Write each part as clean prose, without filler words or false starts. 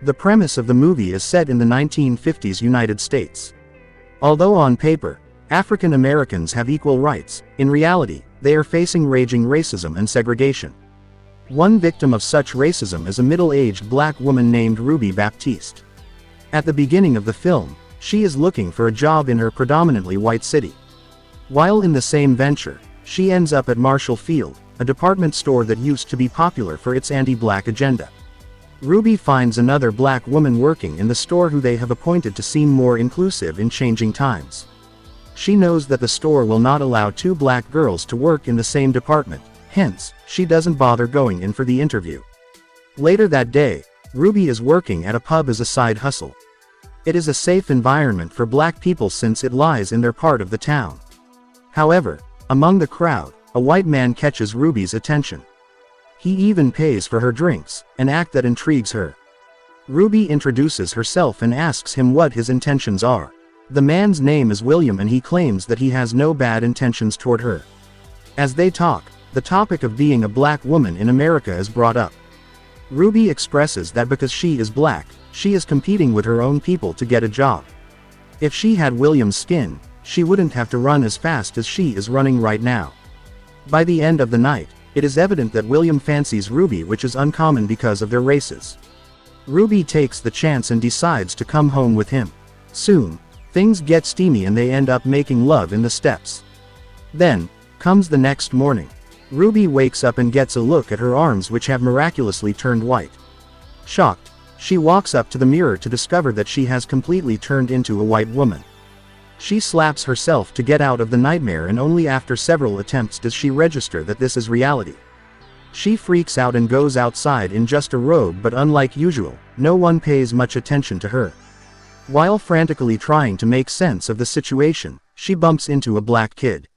The premise of the movie is set in the 1950s United States. Although on paper, African Americans have equal rights, in reality, they are facing raging racism and segregation. One victim of such racism is a middle-aged black woman named Ruby Baptiste. At the beginning of the film, she is looking for a job in her predominantly white city. While in the same venture, she ends up at Marshall Field, a department store that used to be popular for its anti-black agenda. Ruby finds another black woman working in the store who they have appointed to seem more inclusive in changing times. She knows that the store will not allow two black girls to work in the same department, hence, she doesn't bother going in for the interview. Later that day, Ruby is working at a pub as a side hustle. It is a safe environment for black people since it lies in their part of the town. However, among the crowd, a white man catches Ruby's attention. He even pays for her drinks, an act that intrigues her. Ruby introduces herself and asks him what his intentions are. The man's name is William and he claims that he has no bad intentions toward her. As they talk, the topic of being a black woman in America is brought up. Ruby expresses that because she is black, she is competing with her own people to get a job. If she had William's skin, she wouldn't have to run as fast as she is running right now. By the end of the night, it is evident that William fancies Ruby, which is uncommon because of their races. Ruby takes the chance and decides to come home with him. Soon, things get steamy and they end up making love in the steps. Then, comes the next morning. Ruby wakes up and gets a look at her arms which have miraculously turned white. Shocked, she walks up to the mirror to discover that she has completely turned into a white woman. She slaps herself to get out of the nightmare and only after several attempts does she register that this is reality. She freaks out and goes outside in just a robe, but unlike usual, no one pays much attention to her. While frantically trying to make sense of the situation, she bumps into a black kid.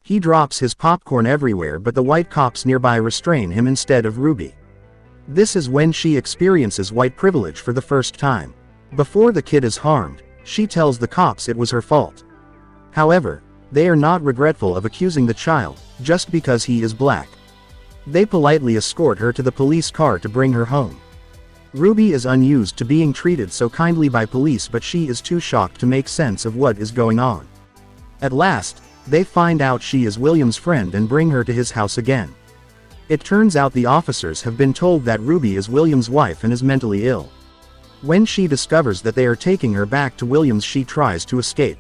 He drops his popcorn everywhere, but the white cops nearby restrain him instead of Ruby. This is when she experiences white privilege for the first time. Before the kid is harmed, she tells the cops it was her fault. However, they are not regretful of accusing the child, just because he is black. They politely escort her to the police car to bring her home. Ruby is unused to being treated so kindly by police, but she is too shocked to make sense of what is going on. At last, they find out she is William's friend and bring her to his house again. It turns out the officers have been told that Ruby is William's wife and is mentally ill. When she discovers that they are taking her back to William's, she tries to escape.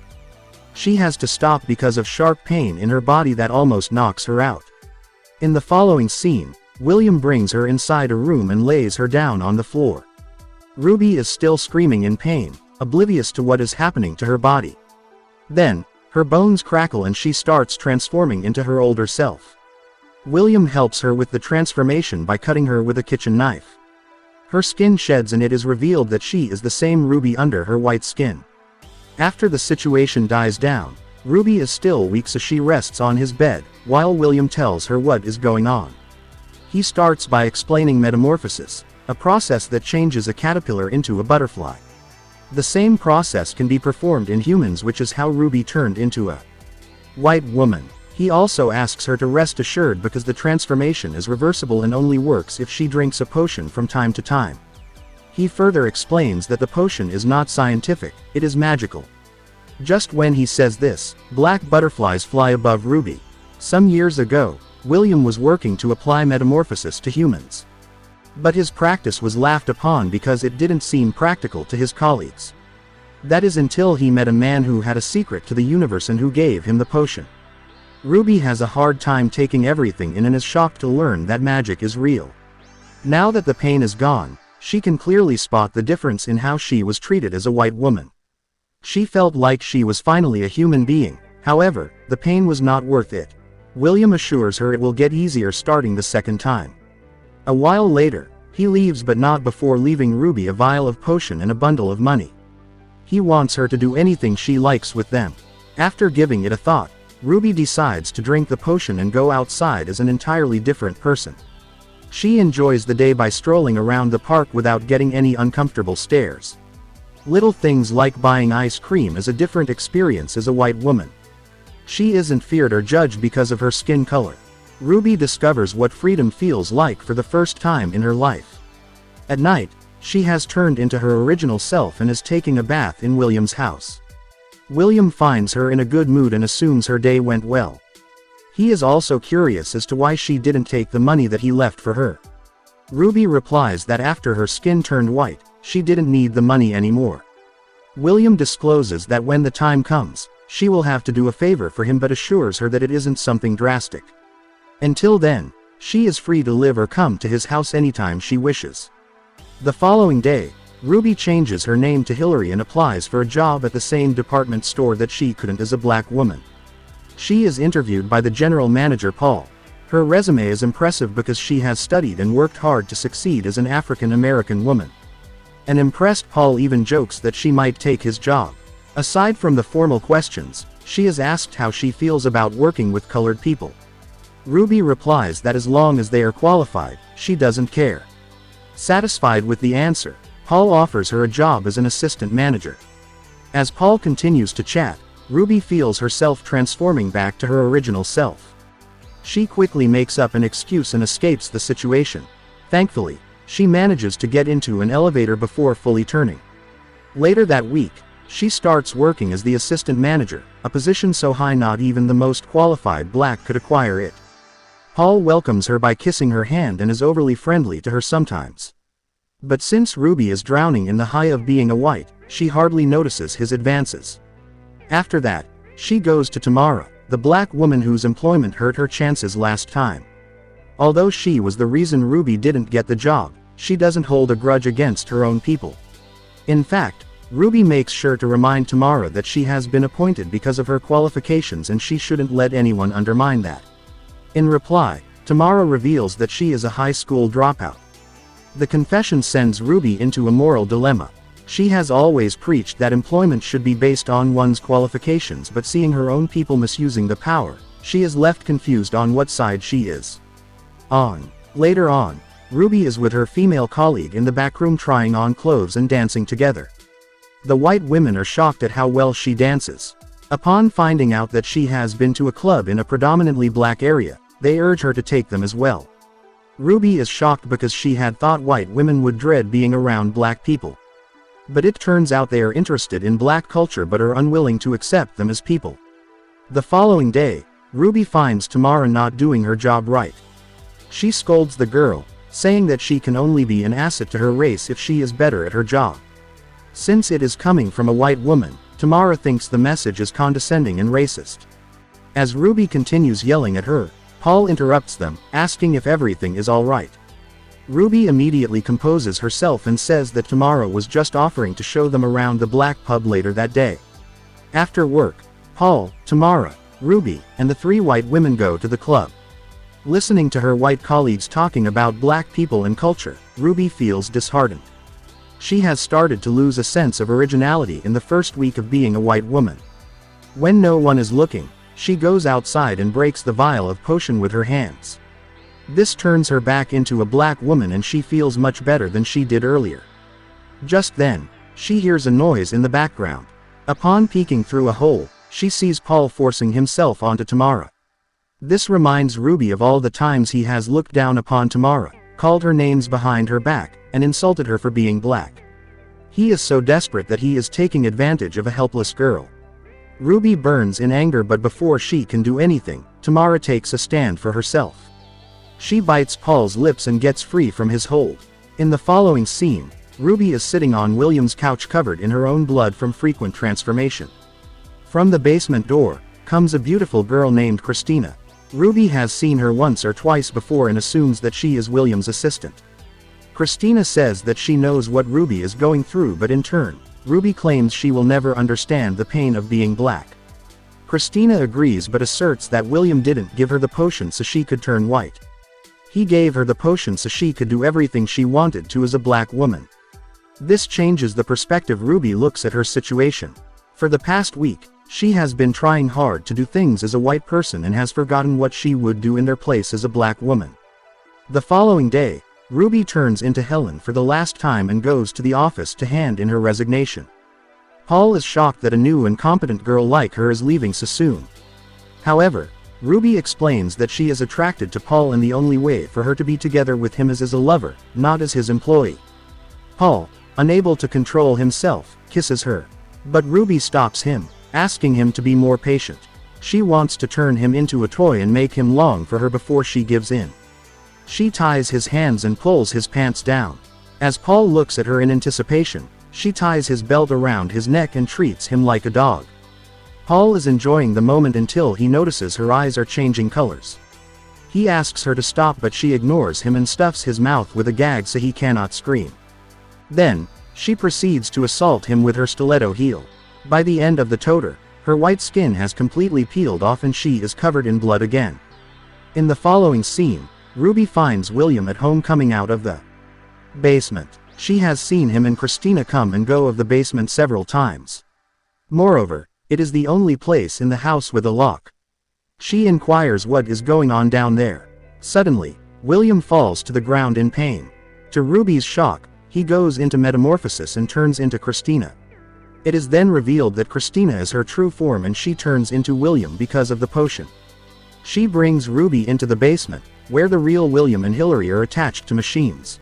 She has to stop because of sharp pain in her body that almost knocks her out. In the following scene, William brings her inside a room and lays her down on the floor. Ruby is still screaming in pain, oblivious to what is happening to her body. Then, her bones crackle and she starts transforming into her older self. William helps her with the transformation by cutting her with a kitchen knife. Her skin sheds and it is revealed that she is the same Ruby under her white skin. After the situation dies down, Ruby is still weak, so she rests on his bed, while William tells her what is going on. He starts by explaining metamorphosis, a process that changes a caterpillar into a butterfly. The same process can be performed in humans, which is how Ruby turned into a white woman. He also asks her to rest assured because the transformation is reversible and only works if she drinks a potion from time to time. He further explains that the potion is not scientific, it is magical. Just when he says this, black butterflies fly above Ruby. Some years ago, William was working to apply metamorphosis to humans. But his practice was laughed upon because it didn't seem practical to his colleagues. That is until he met a man who had a secret to the universe and who gave him the potion. Ruby has a hard time taking everything in and is shocked to learn that magic is real. Now that the pain is gone, she can clearly spot the difference in how she was treated as a white woman. She felt like she was finally a human being. However, the pain was not worth it. William assures her it will get easier starting the second time. A while later, he leaves, but not before leaving Ruby a vial of potion and a bundle of money. He wants her to do anything she likes with them. After giving it a thought, Ruby decides to drink the potion and go outside as an entirely different person. She enjoys the day by strolling around the park without getting any uncomfortable stares. Little things like buying ice cream is a different experience as a white woman. She isn't feared or judged because of her skin color. Ruby discovers what freedom feels like for the first time in her life. At night, she has turned into her original self and is taking a bath in William's house. William finds her in a good mood and assumes her day went well. He is also curious as to why she didn't take the money that he left for her. Ruby replies that after her skin turned white, she didn't need the money anymore. William discloses that when the time comes, she will have to do a favor for him, but assures her that it isn't something drastic. Until then, she is free to live or come to his house anytime she wishes. The following day, Ruby changes her name to Hillary and applies for a job at the same department store that she couldn't as a black woman. She is interviewed by the general manager Paul. Her resume is impressive because she has studied and worked hard to succeed as an African American woman. An impressed Paul even jokes that she might take his job. Aside from the formal questions, she is asked how she feels about working with colored people. Ruby replies that as long as they are qualified, she doesn't care. Satisfied with the answer, Paul offers her a job as an assistant manager. As Paul continues to chat, Ruby feels herself transforming back to her original self. She quickly makes up an excuse and escapes the situation. Thankfully, she manages to get into an elevator before fully turning. Later that week, she starts working as the assistant manager, a position so high not even the most qualified black could acquire it. Paul welcomes her by kissing her hand and is overly friendly to her sometimes. But since Ruby is drowning in the high of being a white, she hardly notices his advances. After that, she goes to Tamara, the black woman whose employment hurt her chances last time. Although she was the reason Ruby didn't get the job, she doesn't hold a grudge against her own people. In fact, Ruby makes sure to remind Tamara that she has been appointed because of her qualifications and she shouldn't let anyone undermine that. In reply, Tamara reveals that she is a high school dropout. The confession sends Ruby into a moral dilemma. She has always preached that employment should be based on one's qualifications, but seeing her own people misusing the power, she is left confused on what side she is on. Later on, Ruby is with her female colleague in the back room trying on clothes and dancing together. The white women are shocked at how well she dances. Upon finding out that she has been to a club in a predominantly black area, they urge her to take them as well. Ruby is shocked because she had thought white women would dread being around black people. But it turns out they are interested in black culture but are unwilling to accept them as people. The following day, Ruby finds Tamara not doing her job right. She scolds the girl, saying that she can only be an asset to her race if she is better at her job. Since it is coming from a white woman, Tamara thinks the message is condescending and racist. As Ruby continues yelling at her, Paul interrupts them, asking if everything is all right. Ruby immediately composes herself and says that Tamara was just offering to show them around the black pub later that day. After work, Paul, Tamara, Ruby, and the three white women go to the club. Listening to her white colleagues talking about black people and culture, Ruby feels disheartened. She has started to lose a sense of originality in the first week of being a white woman. When no one is looking, she goes outside and breaks the vial of potion with her hands. This turns her back into a black woman and she feels much better than she did earlier. Just then, she hears a noise in the background. Upon peeking through a hole, she sees Paul forcing himself onto Tamara. This reminds Ruby of all the times he has looked down upon Tamara, called her names behind her back, and insulted her for being black. He is so desperate that he is taking advantage of a helpless girl. Ruby burns in anger, but before she can do anything, Tamara takes a stand for herself. She bites Paul's lips and gets free from his hold. In the following scene, Ruby is sitting on William's couch covered in her own blood from frequent transformation. From the basement door, comes a beautiful girl named Christina. Ruby has seen her once or twice before and assumes that she is William's assistant. Christina says that she knows what Ruby is going through, but in turn, Ruby claims she will never understand the pain of being black. Christina agrees but asserts that William didn't give her the potion so she could turn white. He gave her the potion so she could do everything she wanted to as a black woman. This changes the perspective Ruby looks at her situation. For the past week, she has been trying hard to do things as a white person and has forgotten what she would do in their place as a black woman. The following day, Ruby turns into Helen for the last time and goes to the office to hand in her resignation. Paul is shocked that a new and competent girl like her is leaving so soon. However, Ruby explains that she is attracted to Paul and the only way for her to be together with him is as a lover, not as his employee. Paul, unable to control himself, kisses her. But Ruby stops him, asking him to be more patient. She wants to turn him into a toy and make him long for her before she gives in. She ties his hands and pulls his pants down. As Paul looks at her in anticipation, she ties his belt around his neck and treats him like a dog. Paul is enjoying the moment until he notices her eyes are changing colors. He asks her to stop, but she ignores him and stuffs his mouth with a gag so he cannot scream. Then, she proceeds to assault him with her stiletto heel. By the end of the toter, her white skin has completely peeled off and she is covered in blood again. In the following scene, Ruby finds William at home coming out of the basement. She has seen him and Christina come and go of the basement several times. Moreover, it is the only place in the house with a lock. She inquires what is going on down there. Suddenly, William falls to the ground in pain. To Ruby's shock, he goes into metamorphosis and turns into Christina. It is then revealed that Christina is her true form and she turns into William because of the potion. She brings Ruby into the basement, where the real William and Hillary are attached to machines.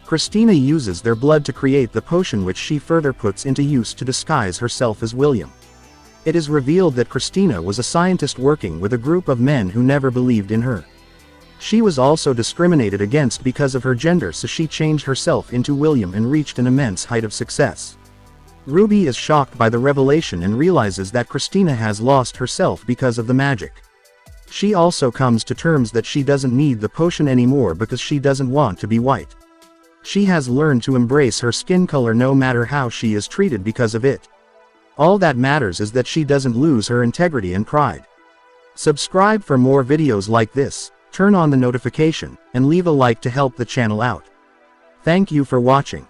Christina uses their blood to create the potion, which she further puts into use to disguise herself as William. It is revealed that Christina was a scientist working with a group of men who never believed in her. She was also discriminated against because of her gender, so she changed herself into William and reached an immense height of success. Ruby is shocked by the revelation and realizes that Christina has lost herself because of the magic. She also comes to terms that she doesn't need the potion anymore because she doesn't want to be white. She has learned to embrace her skin color no matter how she is treated because of it. All that matters is that she doesn't lose her integrity and pride. Subscribe for more videos like this, turn on the notification, and leave a like to help the channel out. Thank you for watching.